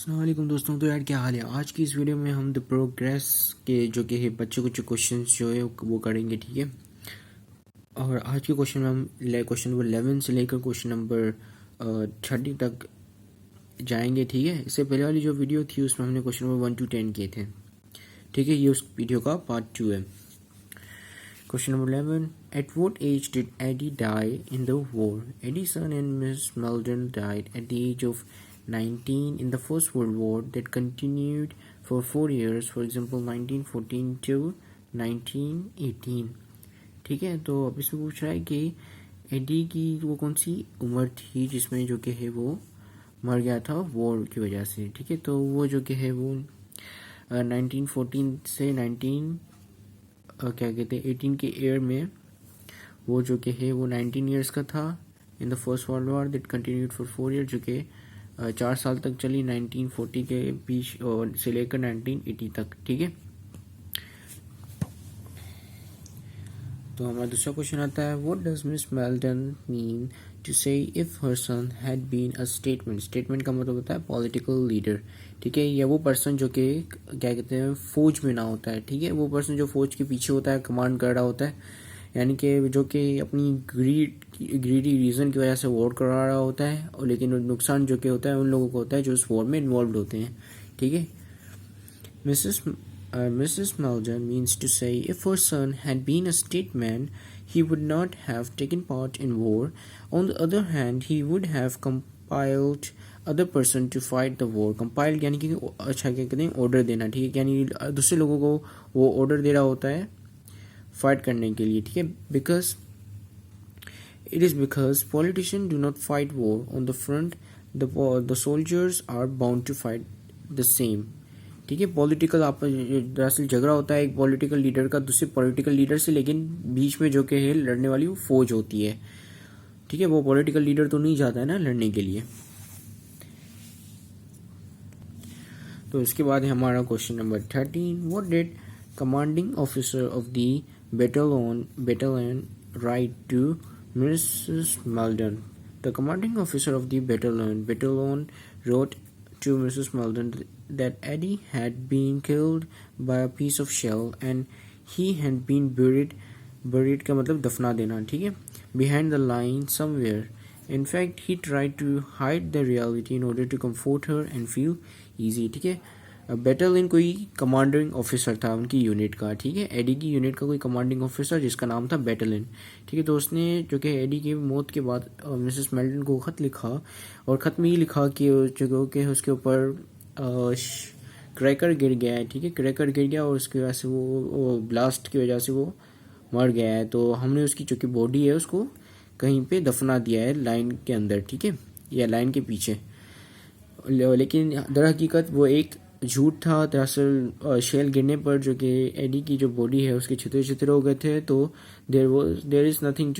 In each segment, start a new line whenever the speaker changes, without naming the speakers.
अस्सलाम वालेकुम दोस्तों। तो यार क्या हाल है। आज की इस वीडियो में हम द प्रोग्रेस के जो कि है बच्चों कुछ क्वेश्चन जो है वो करेंगे, ठीक है। और आज के क्वेश्चन में हम क्वेश्चन नंबर 11 से लेकर क्वेश्चन नंबर 30 तक जाएंगे, ठीक है। इससे पहले वाली जो वीडियो थी उसमें हमने क्वेश्चन नंबर 1 to 10 किए थे, ठीक है। ये उस वीडियो का पार्ट 2 है। Question number 11. At what age did Eddie die in the war? Eddie's son and Miss Meldon died at the age of 19 in the First World War that continued for 4 years, for example 1914 to 1918. ठीक है, तो अब इसमें पूछ रहा है कि AD की वो कौन सी उम्र थी जिसमें जो कि है वो मर गया था वॉर की वजह से, ठीक है। तो वो जो कि है वो 1914 से 19 क्या कहते हैं 18 के ईयर में वो जो कि है वो 19 ईयर्स का था इन the first world war that continued for 4 year, जो कि 4 साल तक चली 1940 के बीच और से लेकर 1980 तक, ठीक है। तो हमारा दूसरा क्वेश्चन आता है, what does Miss Melton mean to say if her son had been a statement. Statement का मतलब होता है पॉलिटिकल लीडर, ठीक है। या वो पर्सन जो कि क्या कहते हैं फौज में ना होता है, ठीक है। वो पर्सन जो फौज के पीछे होता है, कमांड कर रहा होता है, यानी कि जो कि अपनी ग्रीडी रीजन की वजह से वॉर करा रहा होता है, और लेकिन नुकसान जो कि होता है उन लोगों को होता है जो उस वॉर में इन्वॉल्व होते हैं, ठीक है। Mrs. Melden means to say if her son had been a statesman, he would not have taken part in war. On the other hand, he would have compelled other person to fight the war. Compiled यानी कि अच्छा क्या कहते हैं order देना, ठीक है। यानी दूसरे लोगों को वो ऑर्डर दे रहा होता है फाइट करने के लिए, ठीक है। It is because politicians do not fight war on the front. The soldiers are bound to fight the same. ठीक है। पॉलिटिकल आप दरअसल झगड़ा होता है एक पॉलिटिकल लीडर का दूसरे पॉलिटिकल लीडर से, लेकिन बीच में जो कि है लड़ने वाली वो फौज होती है, ठीक है। वो पॉलिटिकल लीडर तो नहीं जाता है ना लड़ने के लिए। तो इसके बाद है हमारा question number 13, what did commanding officer of the battalion write to Mrs. Meldon? The commanding officer of the battalion wrote to Mrs. Meldon that Eddie had been killed by a piece of shell and he had been buried का मतलब दफना देना, ठीक है, behind the line somewhere. In fact, he tried to hide the reality in order to comfort her and feel easy, ठीक है। Battalion कोई commanding officer था उनकी यूनिट का, ठीक है। एडी की यूनिट का कोई कमांडिंग ऑफिसर जिसका नाम था बैटलियन, ठीक है। तो उसने जो कि एडी की मौत के बाद मिसेस मेल्टन को ख़त लिखा, और ख़त में ही लिखा कि जो कि उसके ऊपर क्रैकर गिर गया है, ठीक है। क्रैकर गिर गया और उसकी वजह से वो ब्लास्ट की वजह से वो मर गया है। तो हमने उसकी जो कि बॉडी है उसको कहीं पे दफना दिया है लाइन के अंदर, ठीक है, या लाइन के पीछे। लेकिन दर हकीकत वो एक झूठ था। दरअसल शेल गिरने पर जो कि एडी की जो बॉडी है उसके छितरे छितरे हो गए थे, तो there is nothing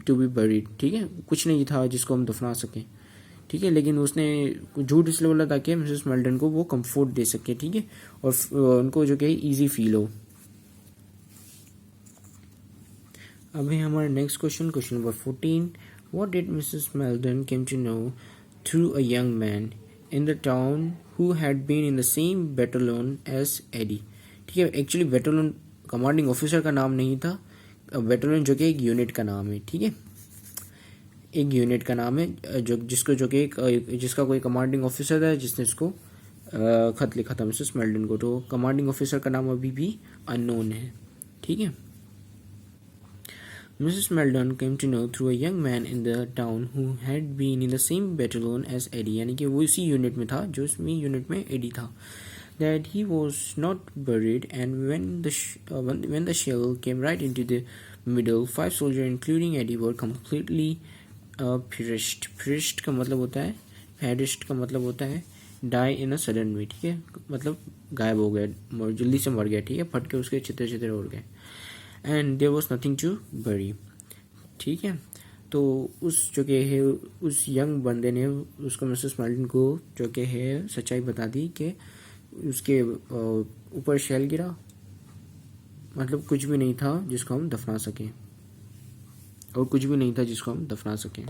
to be buried, ठीक है। कुछ नहीं था जिसको हम दफना सकें, ठीक है। लेकिन उसने झूठ इसलिए बोला ताकि मिसेस मेल्टन को वो कंफर्ट दे सके, ठीक है, और उनको जो कि ईजी फील हो। अब है हमारा next question, question number 14, what did Mrs Melton came to know through a young man in the town who had been in the same battalion as Eddie, ठीक है। एक्चुअली बैटलियन कमांडिंग ऑफिसर का नाम नहीं था, battalion जो कि एक unit का नाम है, ठीक है। एक यूनिट का नाम है जो जिसको जो कि जिसका कोई कमांडिंग ऑफिसर है जिसने उसको खत लिखा था मिसेस मेल्टन को। तो कमांडिंग ऑफिसर का नाम अभी भी अननोन है, ठीक है। Mrs. Meldon came to know through a young man in the town who had been in the same battalion as Eddie, यानी कि वो इसी यूनिट में था जो इसमें यूनिट में एडी था, that he was not buried, and when the shell came right into the middle, 5 soldiers including Eddie were completely perished. Perished का मतलब होता है, perished का मतलब होता है die in a sudden way, ठीक है, मतलब गायब हो गया, जल्दी से मर गया, ठीक है, फट के उसके छितरे छितरे उड़ गए। And there was nothing to bury, ठीक है। तो उस जो कि है उस यंग बंदे ने उसको मिसेस मेल्टन को जो कि है सच्चाई बता दी कि उसके ऊपर शेल गिरा, मतलब कुछ भी नहीं था जिसको हम दफना सकें, और कुछ भी नहीं था जिसको हम दफना सकें।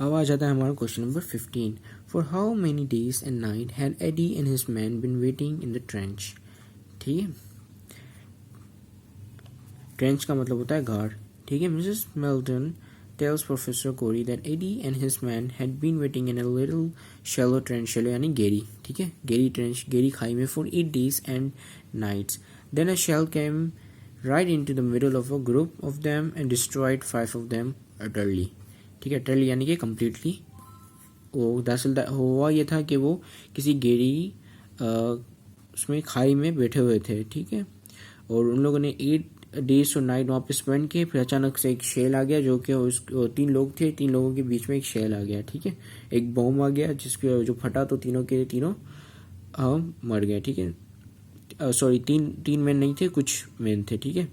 अब आ जाता है हमारा question number 15, For how many days and night had Eddie and his men been waiting in the trench? ठीक है, ट्रेंच का मतलब होता है गाड़. ठीक है, Mrs Merton tells Professor Corey that Eddie and his men had been waiting in a little shallow trench, shallow यानी गहरी. ठीक है, गहरी ट्रेंच, गहरी खाई में for 8 days and nights. Then a shell came right into the middle of a group of them and destroyed 5 of them utterly. ठीक है, utterly यानी कि completely. वो दरअसल हुआ ये था कि वो किसी गहरी उसमें खाई में बैठे हुए थे. ठीक है, और उन लोगों ने 8 डेज और नाइट वहाँ पे स्पेंड किए. फिर अचानक से एक शेल आ गया जो कि 3 लोग थे, 3 लोगों के बीच में एक शेल आ गया. ठीक है, एक बॉम्ब आ गया जिसके जो फटा तो तीनों के तीनों मर गए. ठीक है, सॉरी, तीन मैन नहीं थे, कुछ मैन थे. ठीक है,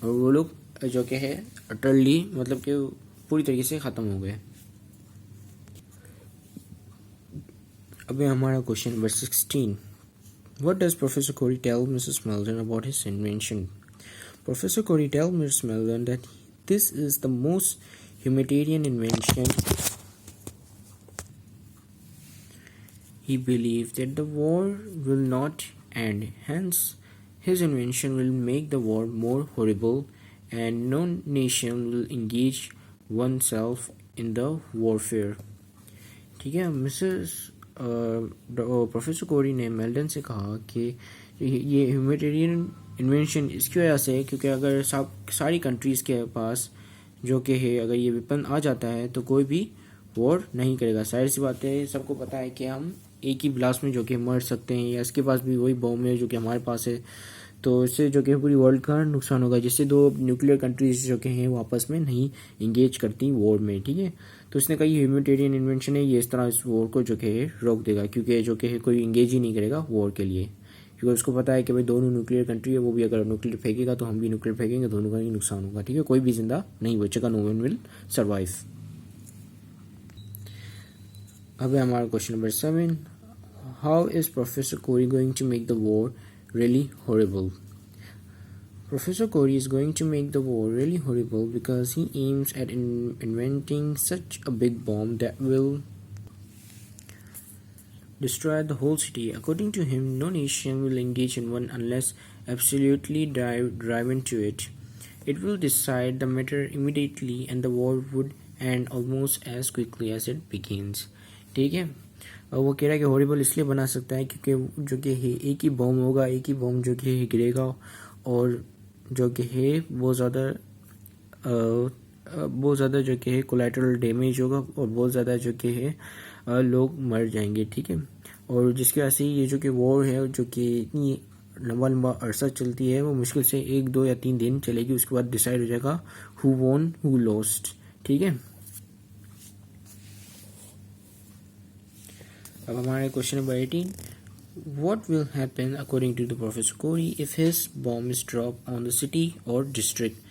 और वो लोग जो कि है अटरली मतलब कि पूरी तरीके से ख़त्म हो गए. अब हमारा question number 16. What does Professor Corey tell Mrs. Meldon about his invention? Professor Corey tells Mrs. Meldon that this is the most humanitarian invention. He believes that the war will not end. Hence, his invention will make the war more horrible, and no nation will engage oneself in the warfare. ठीक है, professor कोरी ने Meldon से कहा कि ये humanitarian invention इसकी वजह से है क्योंकि अगर सारी कंट्रीज़ के पास जो कि है अगर ये वेपन आ जाता है तो कोई भी वॉर नहीं करेगा. सारी सी बात है, सबको पता है कि हम एक ही ब्लास्ट में जो कि मर सकते हैं, या इसके पास भी वही बॉम्ब है जो कि हमारे पास है, तो इससे जो कि पूरी वर्ल्ड का नुकसान होगा, जिससे 2 न्यूक्लियर कंट्रीज जो कि हैं वो आपस में नहीं इंगेज करती वॉर में. ठीक है, तो इसने कहा ये ह्यूमैनिटेरियन इन्वेंशन है, ये इस तरह इस वॉर को जो कि है रोक देगा, क्योंकि जो कि है कोई इंगेज ही नहीं करेगा वॉर के लिए, क्योंकि उसको पता है कि भाई दोनों न्यूक्लियर कंट्री है, वो भी अगर न्यूक्लियर फेंकेगा तो हम भी न्यूक्लियर फेंकेंगे, दोनों का ही नुकसान होगा. ठीक है, कोई भी जिंदा नहीं बचेगा, नो वन विल सर्वाइव. अब हमारा question number 7. How is professor Corey going to make the war really horrible? Professor Corey is going to make the war really horrible because he aims at inventing such a big bomb that will destroy the whole city. According to him, no nation will engage in one unless absolutely driven to it. It will decide the matter immediately and the war would end almost as quickly as it begins. ठीक है, और वो कह रहा है कि horrible इसलिए बना सकता है क्योंकि जो कि है एक ही बॉम्ब होगा, एक ही बॉम्ब जो कि गिरेगा और जो कि है बहुत ज़्यादा जो कि है कोलैटरल डैमेज होगा और बहुत ज़्यादा जो कि है लोग मर जाएंगे. ठीक है, और जिसकी वजह से ये जो कि वॉर है जो कि इतनी लंबा अरसा चलती है वो मुश्किल से 1, 2 या 3 दिन चलेगी. उसके बाद डिसाइड हो जाएगा हु वॉन हु लॉस्ट. ठीक है, अब हमारे question number 18. What will happen according to the Professor Corey if his bomb is dropped on the city or district?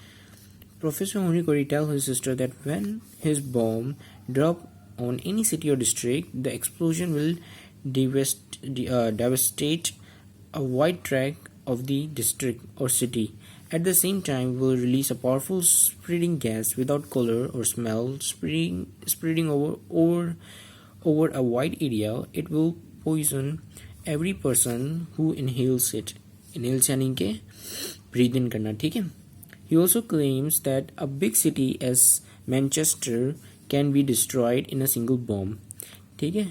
Professor Henry Corey tells his sister that when his bomb drop on any city or district, the explosion will devastate a wide tract of the district or city. At the same time, will release a powerful spreading gas without color or smell, spreading over a wide area. It will poison every person who inhales it. Inhales यानी कि breathe in करना. ठीक है, he also claims that a big city as Manchester can be destroyed in a single bomb. ठीक है,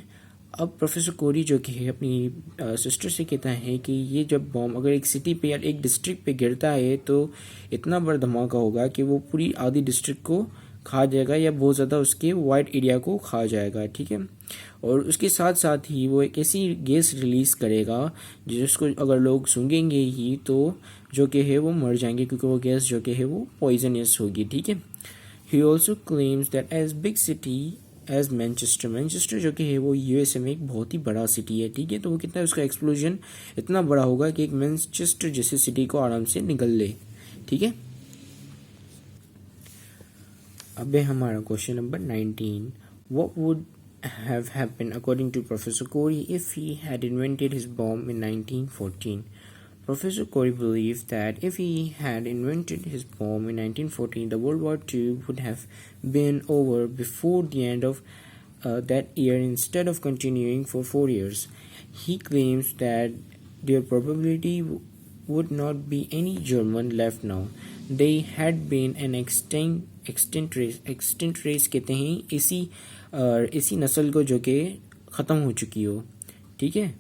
अब professor कोरी जो कि अपनी सिस्टर से कहता है कि ये जब बॉम्ब अगर एक सिटी पे या एक डिस्ट्रिक्ट पे गिरता है तो इतना बड़ा धमाका होगा कि वो पूरी आधी डिस्ट्रिक्ट को खा जाएगा या बहुत ज़्यादा उसके वाइड एरिया को खा जाएगा. ठीक है, और उसके साथ साथ ही वो एक ऐसी गैस रिलीज़ करेगा जिसको अगर लोग सूंघेंगे ही तो जो कि है वो मर जाएंगे, क्योंकि वो गैस जो कि है वो पॉइजनस होगी. ठीक है, he also claims that as big city as Manchester जो कि है वो यूएसए में एक बहुत ही बड़ा सिटी है. ठीक है, तो वो कितना है उसका एक्सप्लोजन इतना बड़ा होगा कि एक मैनचेस्टर जैसे सिटी को आराम से निगल ले. ठीक है, अब हमारा question number 19. What would have happened according to Professor Corey if he had invented his bomb in 1914? Professor Corey believed that if he had invented his bomb in 1914, the World War II would have been over before the end of that year instead of continuing for 4 years. He claims that there probably would not be any German left now. They had been an extinct race कहते हैं इसी नस्ल को जो कि ख़त्म हो चुकी हो. ठीक है.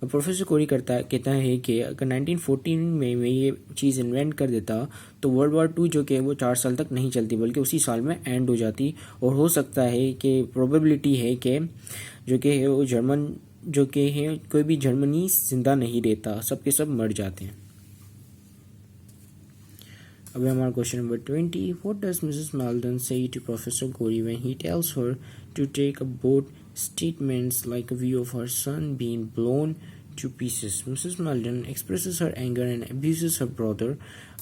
और प्रोफेसर कोरी कहता है कि अगर 1914 में मैं ये चीज़ इन्वेंट कर देता तो वर्ल्ड वॉर 2 जो कि वो 4 साल तक नहीं चलती बल्कि उसी साल में एंड हो जाती. और हो सकता है कि प्रोबेबिलिटी है कि जो कि वो जर्मन जो कि है कोई भी जर्मनी जिंदा नहीं रहता, सबके सब मर जाते हैं. अब हमारा question number 20. What does Mrs Meldon say to professor Cory when he tells her to take about statements like a view of her son being blown to pieces? Mrs. Meldon expresses her anger and abuses her brother.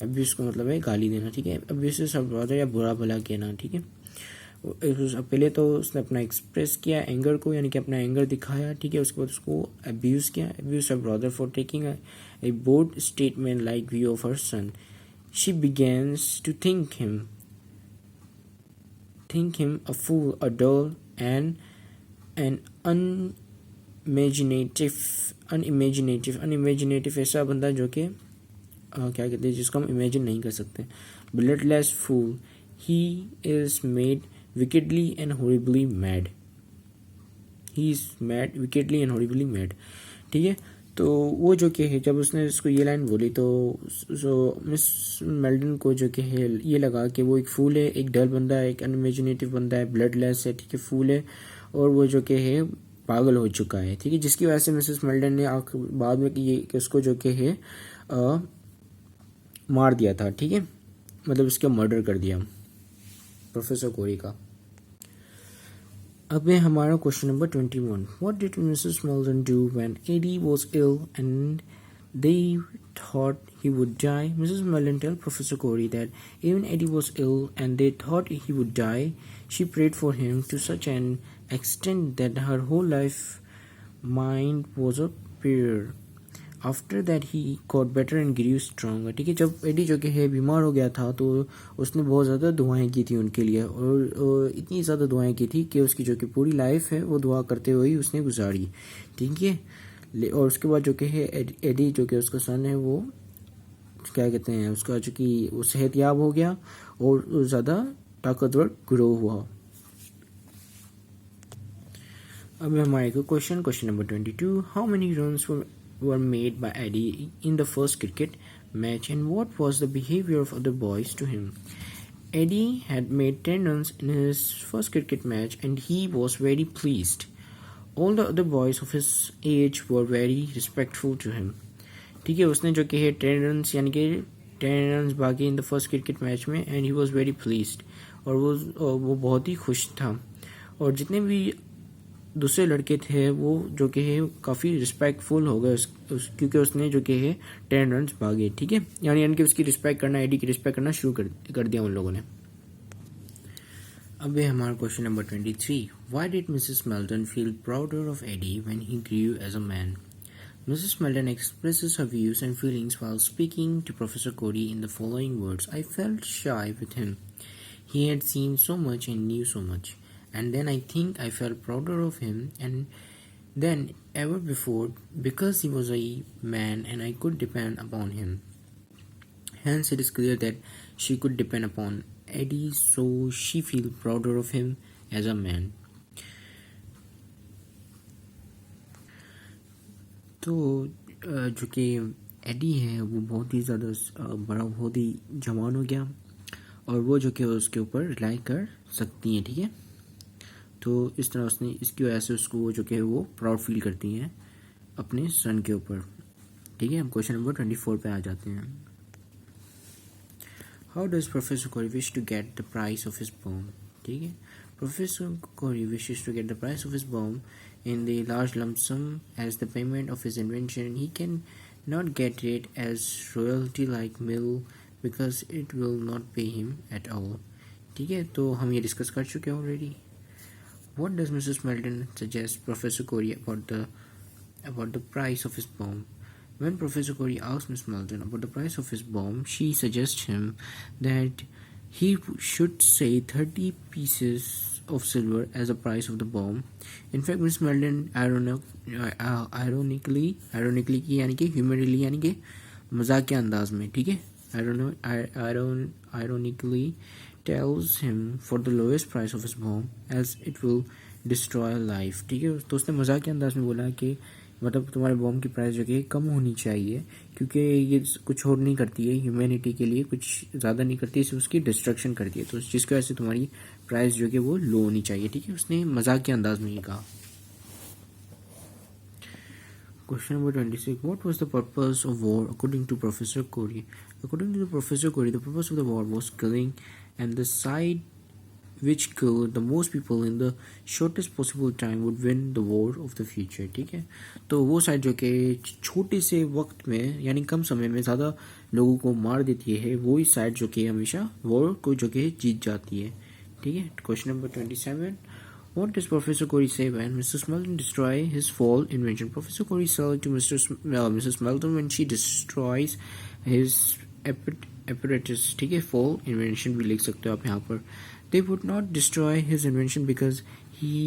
Abuse का मतलब है गाली देना. ठीक है. Abuses her brother या बुरा भला कहना. ठीक है. पहले तो उसने अपना एक्सप्रेस किया एंगर को, यानी कि अपना एंगर दिखाया. ठीक है. उसके बाद उसको अब्यूज किया. Abuse her brother for taking a bold statement like view of her son. She begins to think him a fool, a dull and an unimaginative ऐसा बंदा जो कि क्या कहते हैं जिसको हम इमेजिन नहीं कर सकते. Bloodless fool. He is made wickedly and horribly mad. He is mad, wickedly and horribly mad. ठीक है. तो वो जो कि है जब उसने इसको ये लाइन बोली तो मिस मेल्डन को जो कि है ये लगा कि वो एक फूल है, एक डल बंदा है, एक अनइमेजिनेटिव बंदा है, ब्लडलेस है. ठीक है. फूल है और वो जो कि है पागल हो चुका है. ठीक है. जिसकी वजह से मिसेस मेल्डन ने बाद में ये कि उसको जो कि है मार दिया था. ठीक है. मतलब उसका मर्डर कर दिया प्रोफेसर कोरी का. अब है हमारा question number 21. What did Mrs Meldon do when Eddie was ill and they thought he would die? Mrs. Mellon told Professor Corey that even Eddie was ill and they thought he would die. She prayed for him to such an extent that her whole life mind was a prayer. After that he got better and grew stronger. ठीक है. जब AD जो कि है बीमार हो गया था तो उसने बहुत ज़्यादा दुआएं की थी उनके लिए और इतनी ज़्यादा दुआएं की थी कि उसकी जो कि पूरी लाइफ है वो दुआ करते हुए ही उसने गुजारी. ठीक है. और उसके बाद जो कि है एडी जो कि उसका सन है वो क्या कहते हैं उसका जो कि वो सेहतयाब हो गया और ज़्यादा ताकतवर ग्रो हुआ. अब हमारे question number 22. How many runs were made by Eddie in the first cricket match and what was the behavior of other boys to him? Eddie had made 10 runs in his first cricket match and he was very pleased. All the other boys of his age were very respectful to him. ठीक है. उसने जो कि है 10 runs यानी कि 10 runs भागे in the first cricket match में and he was very pleased और वो बहुत ही खुश था. और जितने भी दूसरे लड़के थे वो जो कि है काफ़ी रिस्पेक्टफुल हो गए क्योंकि उसने जो कि है 10 रन्स भागे. ठीक है. यानी कि उसकी रिस्पेक्ट करना, एडी की रिस्पेक्ट करना शुरू कर दिया उन लोगों ने. अब है हमारा question number 23. Why did Mrs. Meldon feel prouder of Eddie when he grew as a man? Mrs. Meldon expresses her views and feelings while speaking to Professor Corey in the following words. I felt shy with him. He had seen so much and knew so much. And then I think I felt prouder of him than ever before because he was a man and I could depend upon him. Hence it is clear that she could depend upon Eddie, so she feel prouder of him as a man. तो जो कि AD है वो बहुत ही ज़्यादा बड़ा, बहुत ही जवान हो गया और वो जो कि उसके ऊपर रिलाई कर सकती हैं. ठीक है. तो इस तरह उसने इसकी वजह से उसको जो कि वो प्राउड फील करती हैं अपने सन के ऊपर. ठीक है. हम क्वेश्चन नंबर 24 पे आ जाते हैं. How does professor Corey wish to get the price of his bomb? ठीक है. Professor Corey wishes to get the price of his bomb in the large lump sum as the payment of his invention. He can not get it as royalty like mill because it will not pay him at all. ठीक है. तो हम ये discuss कर चुके हैं already. What does Mrs. Meldon suggest Professor Corey about the price of his bomb? When Professor Corey asks Miss Melton about the price of his bomb, she suggests him that he should say 30 pieces of silver as the price of the bomb. In fact, Miss Melton ironically की यानी कि humorously यानी कि मजाक के अंदाज में, ठीक है, ironically tells him for the lowest price of his bomb as it will destroy life, ठीक है। तो उसने मजाक के अंदाज में बोला कि मतलब तुम्हारे बॉम्ब की प्राइस जो कि कम होनी चाहिए, क्योंकि ये कुछ और नहीं करती है ह्यूमैनिटी के लिए, कुछ ज़्यादा नहीं करती है, उसकी डिस्ट्रक्शन करती है, तो जिसकी वजह से तुम्हारी प्राइस जो कि वो लो होनी चाहिए, ठीक है। उसने मजाक के अंदाज में ही कहा। Question number 26. What was the purpose of war according to Professor Corey? According to Professor Corey, the purpose of the war was killing, and the side which killed the most people in the shortest possible time would win the war of the future, ठीक है। तो वो side जो कि छोटे से वक्त में यानी कम समय में ज़्यादा लोगों को मार देती है, वो ही साइड जो कि हमेशा वॉर को जो कि जीत जाती है, ठीक है। Question number 27. What does Professor Corey say when Mrs. Melton destroy his fall invention? Professor Corey said to Mrs. Melton when she destroys his apparatus, ठीक है, fall invention भी लिख सकते हो आप यहाँ पर। They would not destroy his invention because he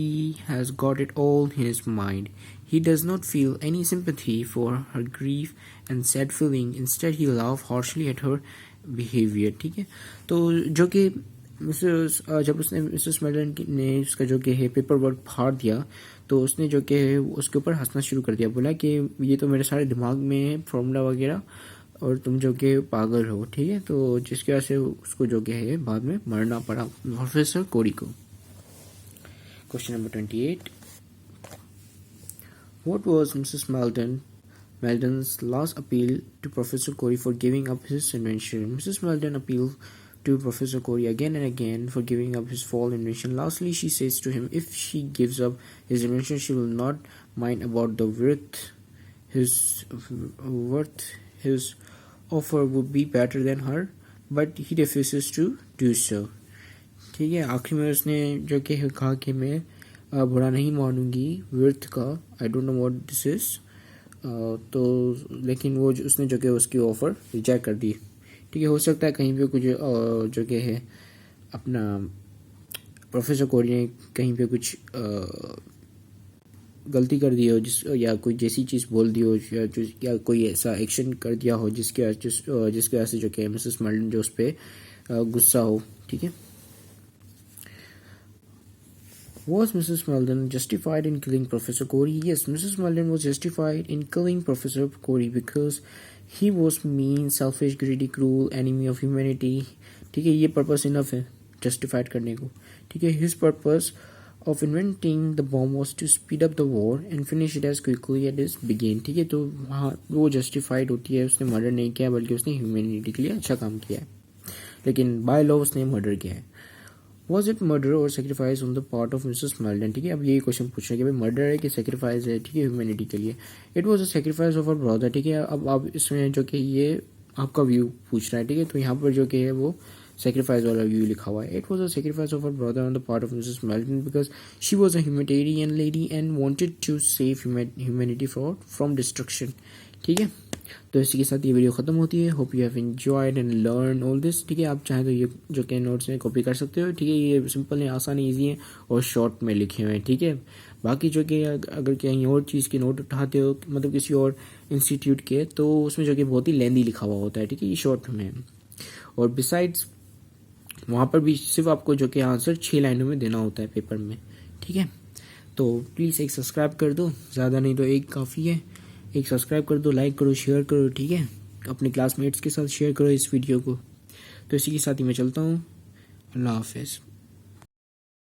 has got it all in his mind. He does not feel any sympathy for her grief and sad feeling. Instead, he laughed harshly at her behavior, ठीक है। तो जो कि जब उसने Mrs मेल्टन ने उसका जो कि है पेपर वर्क फाड़ दिया, तो उसने जो कि है उसके ऊपर हंसना शुरू कर दिया, बोला कि ये तो मेरे सारे दिमाग में है फॉर्मूला वगैरह, और तुम जो कि पागल हो, ठीक है। तो जिसकी वजह से उसको जो कि है बाद में मरना पड़ा प्रोफेसर कोरी को। Question number 28. What was Mrs. Melton's last appeal to Professor Corey for giving up his invention? Mrs. Melton appealed to Professor Corey again and again for giving up his fall invention. Lastly, she says to him if she gives up his invention, she will not mind about the worth. His offer would be better than her, but he refuses to do so. ठीक है, आखिर में उसने जो कि कहा कि मैं बुरा नहीं मानूंगी वर्थ का, I don't know what this is, तो लेकिन वो उसने जो कि उसकी ऑफर रिजेक्ट कर दी, ठीक है। हो सकता है कहीं पे कुछ जो कि है अपना प्रोफेसर कोरी ने कहीं पे कुछ गलती कर दी हो, या कोई जैसी चीज़ बोल दी हो, या कोई ऐसा एक्शन कर दिया हो जिसके वजह से जो कि मिसेस मेल्टन जो उस पर गुस्सा हो, ठीक है। Was Mrs. Melton justified in killing Professor Corey? Yes, Mrs. Melton was justified in killing Professor Corey because he was mean, selfish, greedy, cruel, enemy of humanity. ठीक है, ये पर्पस इनफ है जस्टिफाइड करने को, ठीक है। His purpose of inventing the bomb was to speed up the war and finish it as quickly as it began, ठीक है। तो हाँ, वो जस्टिफाइड होती है, उसने मर्डर नहीं किया बल्कि उसने ह्यूमैनिटी के लिए अच्छा काम किया है, लेकिन बाय लॉ उसने मर्डर किया है। Was it murder or sacrifice on the part of Mrs. Melton? ठीक है, अब यही क्वेश्चन पूछ रहे हैं कि भाई मर्डर है कि सेक्रीफाइस है, ठीक है, ह्यूमैनिटी के लिए। It was a sacrifice of her brother, ठीक है। अब आप इसमें जो कि ये आपका व्यू पूछ रहा है, ठीक है, तो यहाँ पर जो कि है वो सेक्रीफाइस वाला व्यू लिखा हुआ है। It was a sacrifice of her brother on the part of Mrs Melton because she was a humanitarian lady and wanted to save humanity from destruction, ठीक है। तो इसी के साथ ये वीडियो ख़त्म होती है। Hope you have enjoyed and learn all this, ठीक है। आप चाहें तो ये जो कि नोट्स में कॉपी कर सकते हो, ठीक है। ये सिंपल है, आसान, ईजी है और शॉर्ट में लिखे हुए हैं, ठीक है। बाकी जो कि अगर कहीं और चीज़ के नोट उठाते हो, मतलब किसी और इंस्टीट्यूट के, तो उसमें जो कि बहुत ही लेंदी लिखा हुआ होता है, ठीक है, ये शॉर्ट में। और बिसाइड्स वहाँ पर भी सिर्फ आपको जो कि आंसर 6 लाइनों में देना होता है पेपर में, ठीक है। तो प्लीज़ एक सब्सक्राइब कर दो, ज़्यादा नहीं तो एक काफ़ी है। एक सब्सक्राइब कर दो, लाइक करो, शेयर करो, ठीक है। अपने क्लासमेट्स के साथ शेयर करो इस वीडियो को। तो इसी के साथ ही मैं चलता हूँ। अल्लाह हाफिज़।